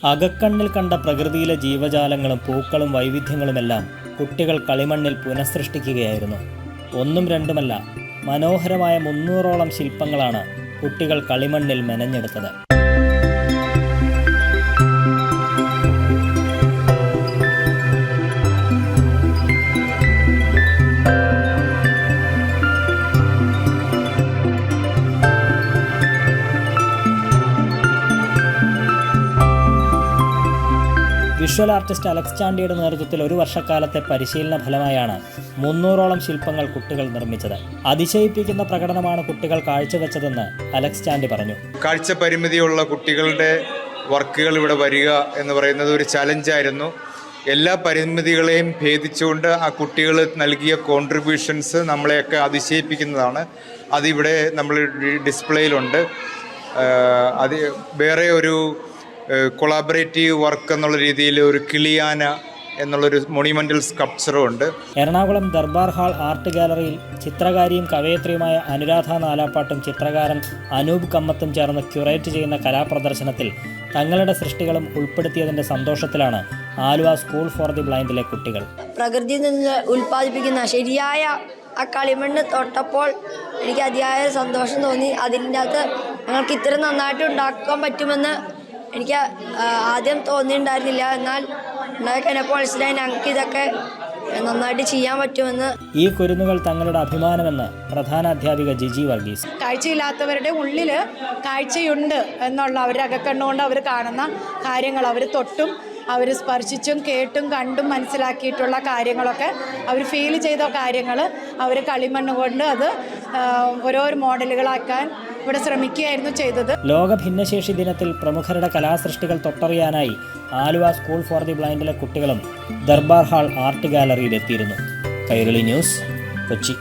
അകക്കണ്ണിൽ കണ്ട പ്രകൃതിയിലെ ജീവജാലങ്ങളും പൂക്കളും വൈവിധ്യങ്ങളുമെല്ലാം കുട്ടികൾ കളിമണ്ണിൽ പുനഃസൃഷ്ടിക്കുകയായിരുന്നു. ഒന്നും രണ്ടുമല്ല, മനോഹരമായ 300ഓളം ശില്പങ്ങളാണ് കുട്ടികൾ കളിമണ്ണിൽ മെനഞ്ഞെടുത്തത്. വിഷ്വൽ ആർട്ടിസ്റ്റ് അലക്സ് ചാണ്ടിയുടെ നേതൃത്വത്തിൽ ഒരു വർഷക്കാലത്തെ പരിശീലന ഫലമായാണ് 300ഓളം ശില്പങ്ങൾ കുട്ടികൾ നിർമ്മിച്ചത്. അതിശയിപ്പിക്കുന്ന പ്രകടനമാണ് കുട്ടികൾ കാഴ്ചവെച്ചതെന്ന് അലക്സ് ചാണ്ടി പറഞ്ഞു. കാഴ്ച പരിമിതിയുള്ള കുട്ടികളുടെ വർക്കുകൾ ഇവിടെ വരിക എന്ന് പറയുന്നത് ഒരു ചലഞ്ചായിരുന്നു. എല്ലാ പരിമിതികളെയും ഭേദിച്ചുകൊണ്ട് ആ കുട്ടികൾ നൽകിയ കോൺട്രിബ്യൂഷൻസ് നമ്മളെയൊക്കെ അതിശയിപ്പിക്കുന്നതാണ്. അതിവിടെ നമ്മൾ ഡിസ്പ്ലേയിലുണ്ട്. അത് വേറെ ഒരു കൊളാബറേറ്റീവ് വർക്ക് എന്നുള്ള രീതിയിൽ ഒരു കിളിയാന എന്നുള്ളൊരു മൊണിമെൻ്റൽ സ്കൾപ്ചറും ഉണ്ട്. എറണാകുളം ദർബാർ ഹാൾ ആർട്ട് ഗാലറിയിൽ ചിത്രകാരിയും കവയത്രിയുമായ അനുരാധ നാലാപ്പാട്ടും ചിത്രകാരൻ അനൂപ് കമ്മത്തും ചേർന്ന് ക്യൂറേറ്റ് ചെയ്യുന്ന കലാപ്രദർശനത്തിൽ തങ്ങളുടെ സൃഷ്ടികളും ഉൾപ്പെടുത്തിയതിൻ്റെ സന്തോഷത്തിലാണ് ആലുവ സ്കൂൾ ഫോർ ദി ബ്ലൈൻഡിലെ കുട്ടികൾ. പ്രകൃതിയിൽ നിന്ന് ഉൽപ്പാദിപ്പിക്കുന്ന ശരിയായ ആ കളിമണ്ണ് തൊട്ടപ്പോൾ എനിക്ക് അതിയായ സന്തോഷം തോന്നി. അതിൻ്റെ അകത്ത് ഞങ്ങൾക്ക് ഇത്ര നന്നായിട്ട് ഉണ്ടാക്കാൻ പറ്റുമെന്ന് എനിക്ക് ആദ്യം തോന്നിയിട്ടുണ്ടായിരുന്നില്ല. എന്നാൽ ഉണ്ടാക്കിയപ്പോൾ മനസ്സിലായി ഞങ്ങൾക്ക് ഇതൊക്കെ നന്നായിട്ട് ചെയ്യാൻ പറ്റുമെന്ന്. ഈ കുരുന്നുകൾ തങ്ങളുടെ അഭിമാനമെന്ന് പ്രധാന അധ്യാപിക ജിജി വർഗീസ്. കാഴ്ചയില്ലാത്തവരുടെ ഉള്ളിൽ കാഴ്ചയുണ്ട് എന്നുള്ള അവരുടെ അകക്കണ്ണുകൊണ്ട് അവർ കാണുന്ന കാര്യങ്ങൾ അവർ തൊട്ടും അവർ സ്പർശിച്ചും കേട്ടും കണ്ടും മനസ്സിലാക്കിയിട്ടുള്ള കാര്യങ്ങളൊക്കെ അവർ ഫീൽ ചെയ്ത കാര്യങ്ങൾ അവർ കളിമണ്ണ് കൊണ്ട് അത് ഓരോരോ മോഡലുകളാക്കാൻ ഇവിടെ ശ്രമിക്കുകയായിരുന്നു ചെയ്തത്. ലോക ഭിന്നശേഷി ദിനത്തിൽ പ്രമുഖരുടെ കലാസൃഷ്ടികൾ തൊട്ടറിയാനായി ആലുവ സ്കൂൾ ഫോർ ദി ബ്ലൈൻഡിലെ കുട്ടികളും ദർബാർ ഹാൾ ആർട്ട് ഗാലറിയിൽ എത്തിയിരുന്നു. കൈരളി ന്യൂസ്, കൊച്ചി.